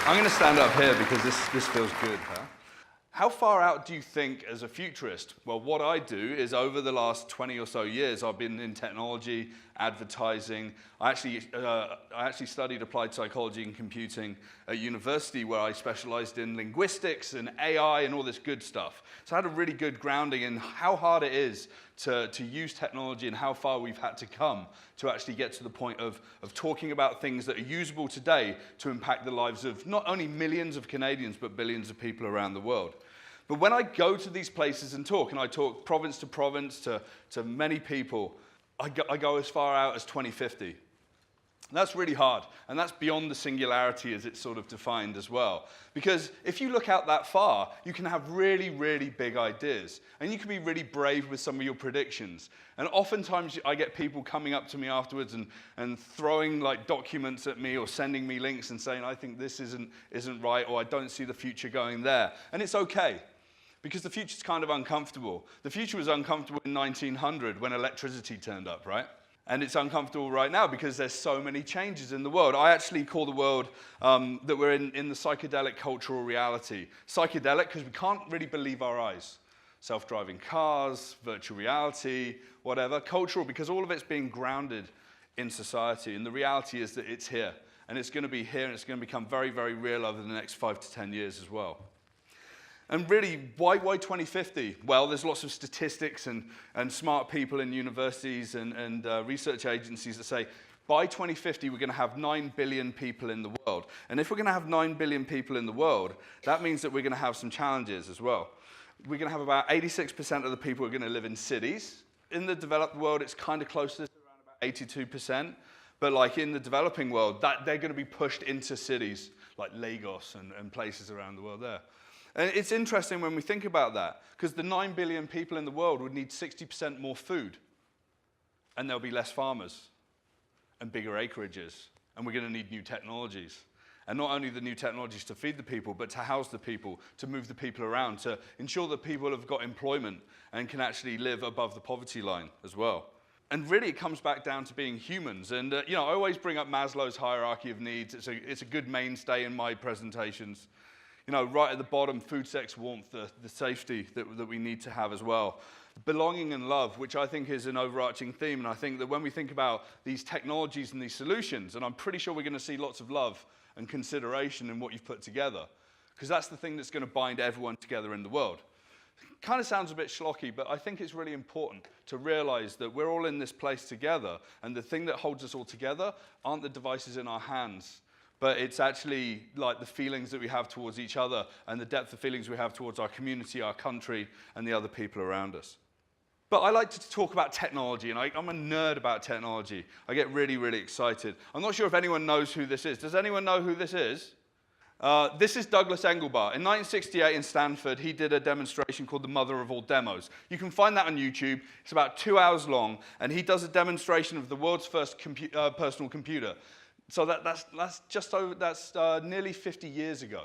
I'm going to stand up here because this feels good, huh? How far out do you think as a futurist? Well, what I do is over the last 20 or so years, I've been in technology, advertising. I actually studied applied psychology and computing at university where I specialized in linguistics and AI and all this good stuff. So I had a really good grounding in how hard it is to use technology and how far we've had to come to actually get to the point of talking about things that are usable today to impact the lives of not only millions of Canadians, but billions of people around the world. But when I go to these places and I talk province to province to many people, I go as far out as 2050. That's really hard, and that's beyond the singularity as it's sort of defined as well. Because if you look out that far, you can have really, really big ideas, and you can be really brave with some of your predictions. And oftentimes I get people coming up to me afterwards and throwing like documents at me or sending me links and saying, I think this isn't right, or I don't see the future going there. And it's okay. Because the future's kind of uncomfortable. The future was uncomfortable in 1900 when electricity turned up, right? And it's uncomfortable right now because there's so many changes in the world. I actually call the world that we're in the psychedelic cultural reality. Psychedelic because we can't really believe our eyes. Self-driving cars, virtual reality, whatever. Cultural because all of it's being grounded in society. And the reality is that it's here. And it's going to be here and it's going to become very, very real over the next 5 to 10 years as well. And really, why 2050? Well, there's lots of statistics and smart people in universities and research agencies that say, by 2050, we're going to have 9 billion people in the world. And if we're going to have 9 billion people in the world, that means that we're going to have some challenges as well. We're going to have about 86% of the people who are going to live in cities. In the developed world, it's kind of close to this, around about 82%. But like in the developing world, they're going to be pushed into cities like Lagos and places around the world there. And it's interesting when we think about that, because the 9 billion people in the world would need 60% more food, and there'll be less farmers and bigger acreages, and we're going to need new technologies. And not only the new technologies to feed the people, but to house the people, to move the people around, to ensure that people have got employment and can actually live above the poverty line as well. And really, it comes back down to being humans. And I always bring up Maslow's hierarchy of needs. It's a good mainstay in my presentations. Right at the bottom, food, sex, warmth, the safety that we need to have as well. Belonging and love, which I think is an overarching theme. And I think that when we think about these technologies and these solutions, and I'm pretty sure we're going to see lots of love and consideration in what you've put together, because that's the thing that's going to bind everyone together in the world. Kind of sounds a bit schlocky, but I think it's really important to realize that we're all in this place together, and the thing that holds us all together aren't the devices in our hands, but it's actually like the feelings that we have towards each other and the depth of feelings we have towards our community, our country, and the other people around us. But I like to talk about technology, and I'm a nerd about technology. I get really, really excited. I'm not sure if anyone knows who this is. Does anyone know who this is? This is Douglas Engelbart. In 1968 in Stanford, he did a demonstration called the Mother of All Demos. You can find that on YouTube. It's about 2 hours long, and he does a demonstration of the world's first personal computer. So that's nearly 50 years ago.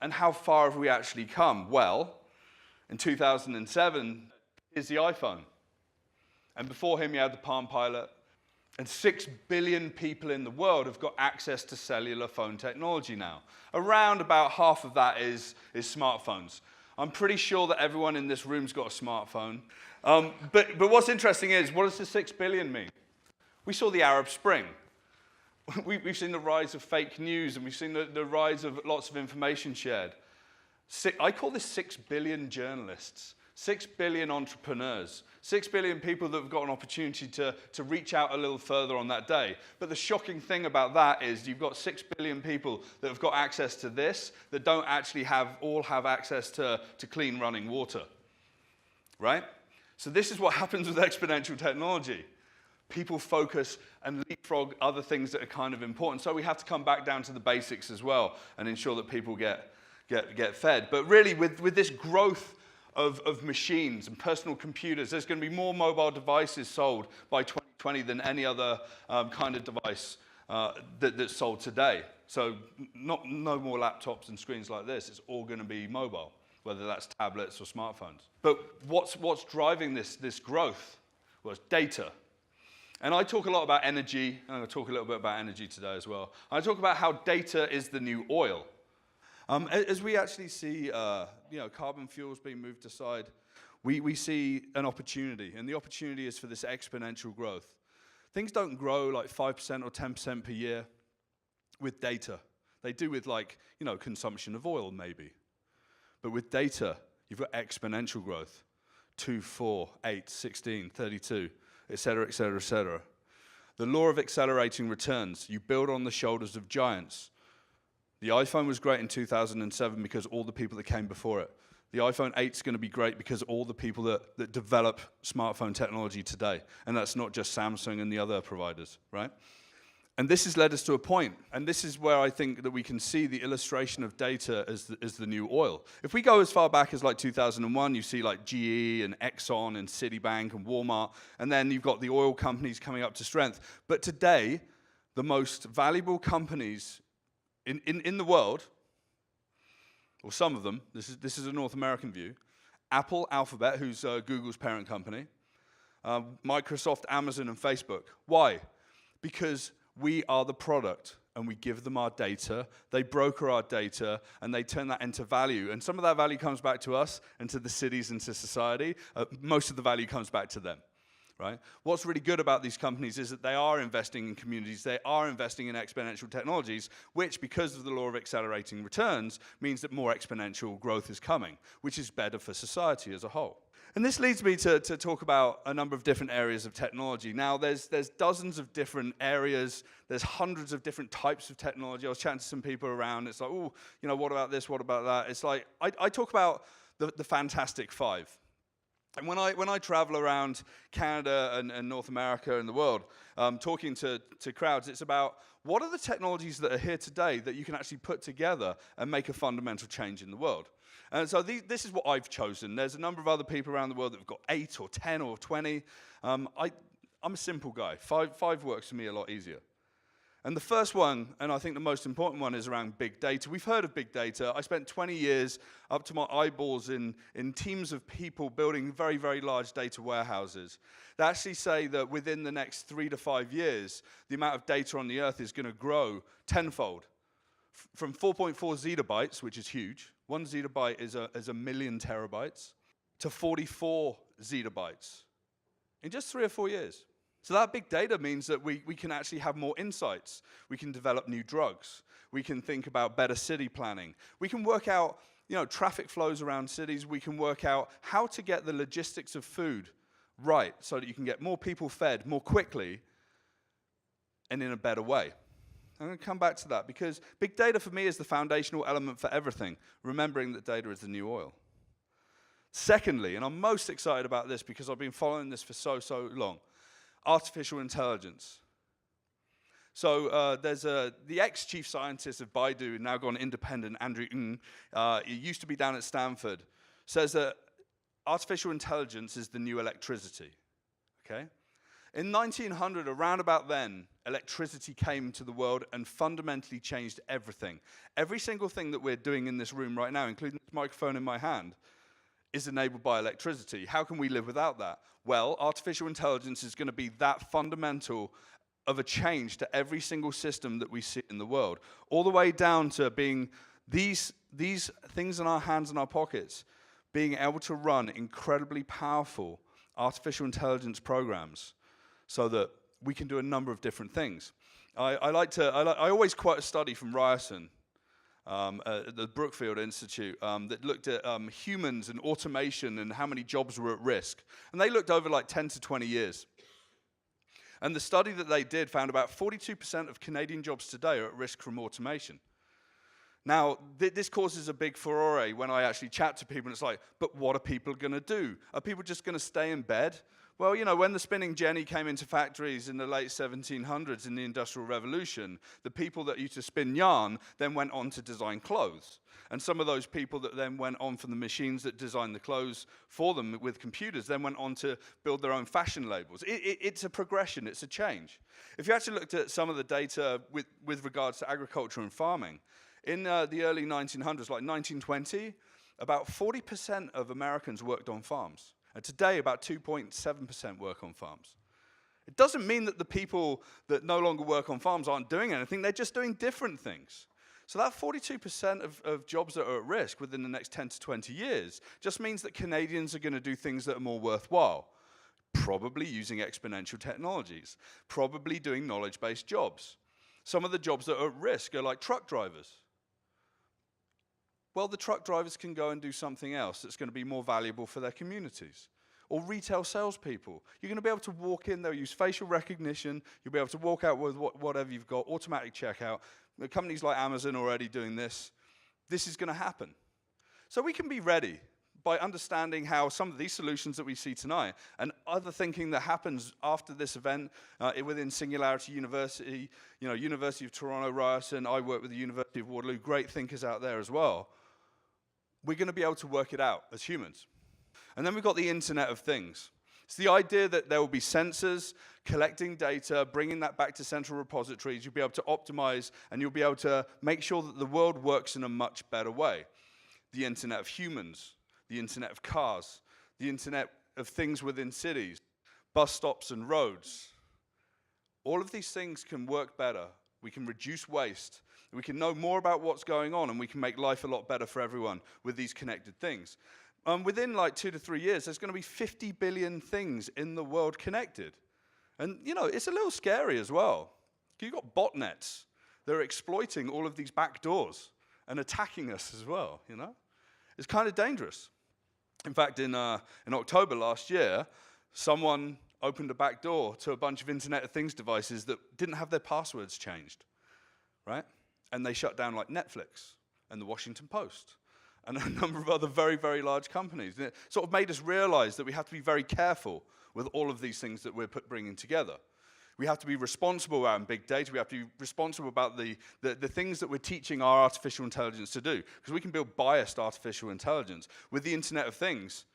And how far have we actually come? Well, in 2007, here's the iPhone. And before him, you had the Palm Pilot. And 6 billion people in the world have got access to cellular phone technology now. Around about half of that is smartphones. I'm pretty sure that everyone in this room's got a smartphone. But what's interesting is, what does the 6 billion mean? We saw the Arab Spring. We've seen the rise of fake news, and we've seen the rise of lots of information shared. I call this 6 billion journalists, 6 billion entrepreneurs, 6 billion people that have got an opportunity to reach out a little further on that day. But the shocking thing about that is you've got 6 billion people that have got access to this that don't actually all have access to clean running water, right? So this is what happens with exponential technology. People focus and leapfrog other things that are kind of important. So we have to come back down to the basics as well and ensure that people get fed. But really, with this growth of machines and personal computers, there's going to be more mobile devices sold by 2020 than any other kind of device that's sold today. So no more laptops and screens like this. It's all going to be mobile, whether that's tablets or smartphones. But what's driving this growth? Well, it's data. And I talk a lot about energy, and I'm going to talk a little bit about energy today as well. I talk about how data is the new oil. As we actually see carbon fuels being moved aside, we see an opportunity, and the opportunity is for this exponential growth. Things don't grow like 5% or 10% per year with data. They do with consumption of oil maybe. But with data, you've got exponential growth. 2, 4, 8, 16, 32, et cetera, et cetera, et cetera. The law of accelerating returns. You build on the shoulders of giants. The iPhone was great in 2007 because all the people that came before it. The iPhone 8 is going to be great because all the people that develop smartphone technology today. And that's not just Samsung and the other providers, right? And this has led us to a point, and this is where I think that we can see the illustration of data as the new oil. If we go as far back as like 2001, you see like GE and Exxon and Citibank and Walmart, and then you've got the oil companies coming up to strength. But today, the most valuable companies in the world, or some of them, this is a North American view, Apple, Alphabet, who's Google's parent company, Microsoft, Amazon, and Facebook. Why? Because we are the product, and we give them our data, they broker our data, and they turn that into value. And some of that value comes back to us, and to the cities, and to society. Most of the value comes back to them, right? What's really good about these companies is that they are investing in communities, they are investing in exponential technologies, which, because of the law of accelerating returns, means that more exponential growth is coming, which is better for society as a whole. And this leads me to talk about a number of different areas of technology. Now, there's dozens of different areas. There's hundreds of different types of technology. I was chatting to some people around. It's like, oh, what about this? What about that? It's like, I talk about the Fantastic Five. And when I travel around Canada and North America and the world, talking to crowds, it's about what are the technologies that are here today that you can actually put together and make a fundamental change in the world. And so this is what I've chosen. There's a number of other people around the world that have got 8 or 10 or 20. I'm a simple guy. Five works for me a lot easier. And the first one, and I think the most important one, is around big data. We've heard of big data. I spent 20 years up to my eyeballs in teams of people building very, very large data warehouses. They actually say that within the next 3 to 5 years, the amount of data on the earth is going to grow tenfold. From 4.4 zettabytes, which is huge, 1 zettabyte is a million terabytes, to 44 zettabytes in just 3 or 4 years. So that big data means that we can actually have more insights. We can develop new drugs. We can think about better city planning. We can work out, traffic flows around cities. We can work out how to get the logistics of food right so that you can get more people fed more quickly and in a better way. I'm going to come back to that because big data for me is the foundational element for everything, remembering that data is the new oil. Secondly, and I'm most excited about this because I've been following this for so long, artificial intelligence. So there's the ex-chief scientist of Baidu, now gone independent, Andrew Ng, he used to be down at Stanford, says that artificial intelligence is the new electricity, okay? In 1900, around about then, electricity came to the world and fundamentally changed everything. Every single thing that we're doing in this room right now, including this microphone in my hand, is enabled by electricity. How can we live without that? Well, artificial intelligence is going to be that fundamental of a change to every single system that we see in the world, all the way down to being these things in our hands and our pockets, being able to run incredibly powerful artificial intelligence programs so that we can do a number of different things. I always quote a study from Ryerson, at the Brookfield Institute, that looked at humans and automation and how many jobs were at risk. And they looked over like 10 to 20 years. And the study that they did found about 42% of Canadian jobs today are at risk from automation. Now, this causes a big furore when I actually chat to people, and it's like, but what are people going to do? Are people just going to stay in bed? Well, when the spinning jenny came into factories in the late 1700s in the Industrial Revolution, the people that used to spin yarn then went on to design clothes. And some of those people that then went on from the machines that designed the clothes for them with computers then went on to build their own fashion labels. It's a progression, it's a change. If you actually looked at some of the data with regards to agriculture and farming, in the early 1900s, like 1920, about 40% of Americans worked on farms. And today, about 2.7% work on farms. It doesn't mean that the people that no longer work on farms aren't doing anything, they're just doing different things. So that 42% of jobs that are at risk within the next 10 to 20 years just means that Canadians are going to do things that are more worthwhile. Probably using exponential technologies, probably doing knowledge-based jobs. Some of the jobs that are at risk are like truck drivers. Well, the truck drivers can go and do something else that's going to be more valuable for their communities. Or retail salespeople. You're going to be able to walk in, they'll use facial recognition, you'll be able to walk out with whatever you've got, automatic checkout. The companies like Amazon are already doing this. This is going to happen. So we can be ready by understanding how some of these solutions that we see tonight and other thinking that happens after this event within Singularity University, University of Toronto, Ryerson, I work with the University of Waterloo, great thinkers out there as well. We're going to be able to work it out as humans. And then we've got the Internet of Things. It's the idea that there will be sensors collecting data, bringing that back to central repositories. You'll be able to optimize, and you'll be able to make sure that the world works in a much better way. The Internet of Humans, the Internet of Cars, the Internet of Things within cities, bus stops and roads. All of these things can work better. We can reduce waste. We can know more about what's going on, and we can make life a lot better for everyone with these connected things. Within like 2 to 3 years, there's going to be 50 billion things in the world connected. And, it's a little scary as well. You've got botnets that are exploiting all of these back doors and attacking us as well, It's kind of dangerous. In fact, in October last year, someone opened a back door to a bunch of Internet of Things devices that didn't have their passwords changed, right? And they shut down like Netflix and the Washington Post and a number of other very, very large companies. And it sort of made us realize that we have to be very careful with all of these things that we're bringing together. We have to be responsible around big data. We have to be responsible about the things that we're teaching our artificial intelligence to do, because we can build biased artificial intelligence. With the Internet of Things,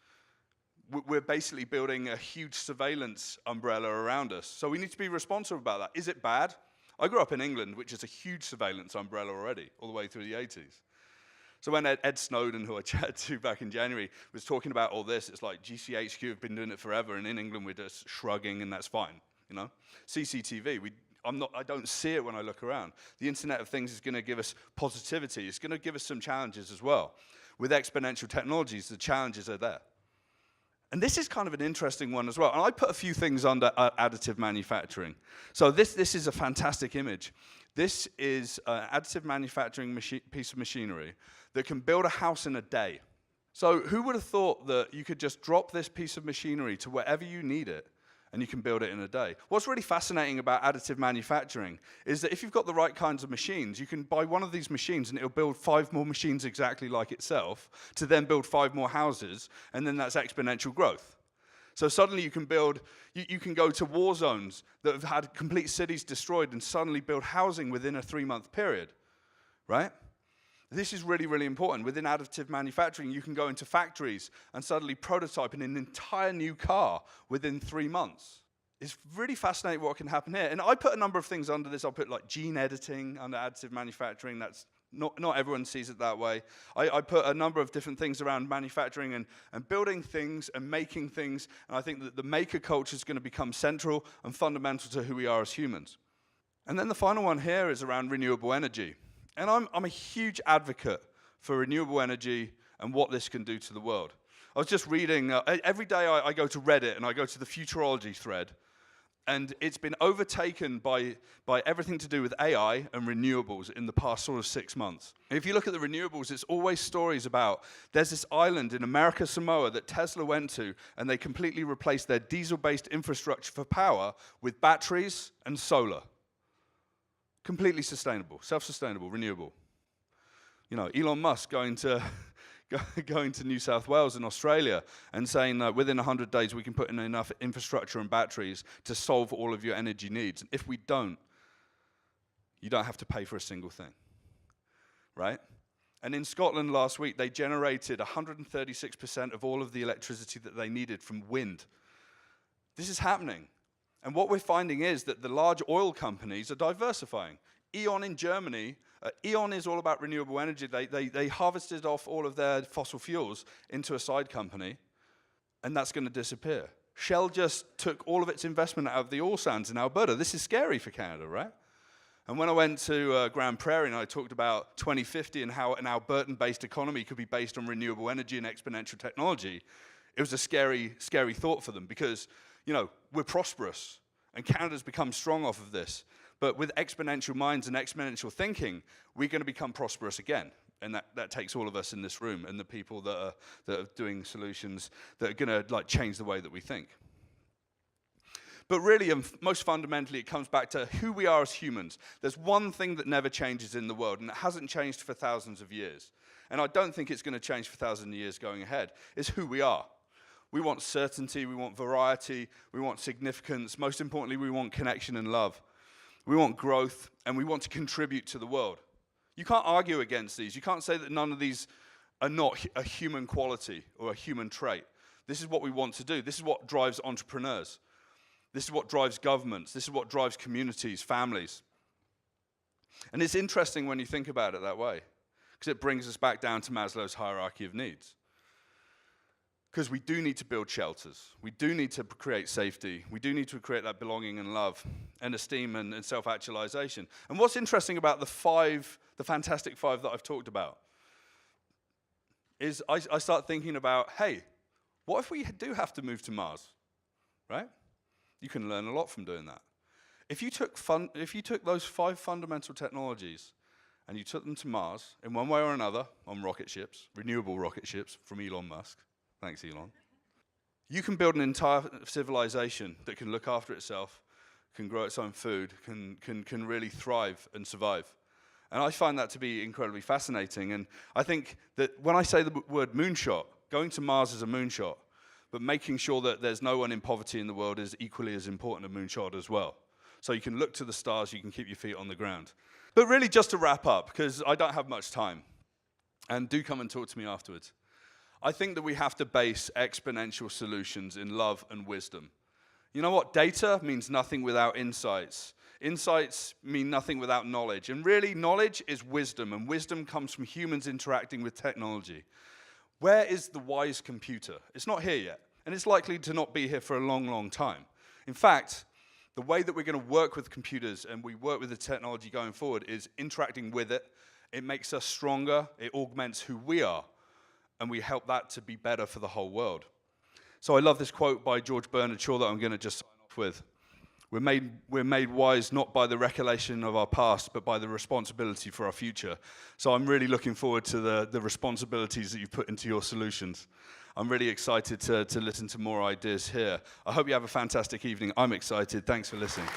we're basically building a huge surveillance umbrella around us. So we need to be responsible about that. Is it bad? I grew up in England, which is a huge surveillance umbrella already, all the way through the 80s. So when Ed Snowden, who I chatted to back in January, was talking about all this, it's like GCHQ have been doing it forever, and in England we're just shrugging, and that's fine, CCTV, I don't see it when I look around. The Internet of Things is going to give us positivity. It's going to give us some challenges as well. With exponential technologies, the challenges are there. And this is kind of an interesting one as well. And I put a few things under additive manufacturing. So this is a fantastic image. This is an additive manufacturing piece of machinery that can build a house in a day. So who would have thought that you could just drop this piece of machinery to wherever you need it, and you can build it in a day? What's really fascinating about additive manufacturing is that if you've got the right kinds of machines, you can buy one of these machines and it'll build 5 more machines exactly like itself to then build 5 more houses, and then that's exponential growth. So suddenly you can you can go to war zones that have had complete cities destroyed and suddenly build housing within a 3-month period, right? This is really, really important. Within additive manufacturing, you can go into factories and suddenly prototype an entire new car within 3 months. It's really fascinating what can happen here. And I put a number of things under this. I'll put like gene editing under additive manufacturing. That's not everyone sees it that way. I put a number of different things around manufacturing and building things and making things. And I think that the maker culture is going to become central and fundamental to who we are as humans. And then the final one here is around renewable energy. And I'm a huge advocate for renewable energy and what this can do to the world. I was just reading, every day I go to Reddit and I go to the futurology thread, and it's been overtaken by everything to do with AI and renewables in the past sort of 6 months. And if you look at the renewables, it's always stories about, there's this island in America Samoa that Tesla went to, and they completely replaced their diesel-based infrastructure for power with batteries and solar. Completely sustainable, self-sustainable, renewable. Elon Musk going to New South Wales in Australia and saying that within 100 days we can put in enough infrastructure and batteries to solve all of your energy needs. And if we don't, you don't have to pay for a single thing, right? And in Scotland last week, they generated 136% of all of the electricity that they needed from wind. This is happening. And what we're finding is that the large oil companies are diversifying. E.ON in Germany, E.ON is all about renewable energy. They harvested off all of their fossil fuels into a side company, and that's going to disappear. Shell just took all of its investment out of the oil sands in Alberta. This is scary for Canada, right? And when I went to Grand Prairie and I talked about 2050 and how an Albertan-based economy could be based on renewable energy and exponential technology, it was a scary, scary thought for them because, you know, we're prosperous and Canada's become strong off of this. But with exponential minds and exponential thinking, we're going to become prosperous again. And that takes all of us in this room and the people that are doing solutions that are going to change the way that we think. But really, most fundamentally, it comes back to who we are as humans. There's one thing that never changes in the world, and it hasn't changed for thousands of years. And I don't think it's going to change for thousands of years going ahead. It's who we are. We want certainty, we want variety, we want significance. Most importantly, we want connection and love. We want growth, and we want to contribute to the world. You can't argue against these. You can't say that none of these are not a human quality or a human trait. This is what we want to do. This is what drives entrepreneurs. This is what drives governments. This is what drives communities, families. And it's interesting when you think about it that way, because it brings us back down to Maslow's hierarchy of needs. Because we do need to build shelters. We do need to create safety. We do need to create that belonging and love and esteem and self-actualization. And what's interesting about the fantastic five that I've talked about, is I start thinking about, hey, what if we do have to move to Mars, right? You can learn a lot from doing that. If you took those 5 fundamental technologies and you took them to Mars in one way or another on rocket ships, renewable rocket ships from Elon Musk, thanks Elon, you can build an entire civilization that can look after itself, can grow its own food, can really thrive and survive. And I find that to be incredibly fascinating. And I think that when I say the word moonshot, going to Mars is a moonshot, but making sure that there's no one in poverty in the world is equally as important a moonshot as well. So you can look to the stars, you can keep your feet on the ground. But really, just to wrap up, because I don't have much time, and do come and talk to me afterwards, I think that we have to base exponential solutions in love and wisdom. You know what? Data means nothing without insights. Insights mean nothing without knowledge. And really, knowledge is wisdom, and wisdom comes from humans interacting with technology. Where is the wise computer? It's not here yet, and it's likely to not be here for a long, long time. In fact, the way that we're going to work with computers and we work with the technology going forward is interacting with it. It makes us stronger, it augments who we are, and we help that to be better for the whole world. So I love this quote by George Bernard Shaw that I'm going to just sign off with. We're made wise not by the recollection of our past, but by the responsibility for our future. So I'm really looking forward to the responsibilities that you've put into your solutions. I'm really excited to listen to more ideas here. I hope you have a fantastic evening. I'm excited. Thanks for listening.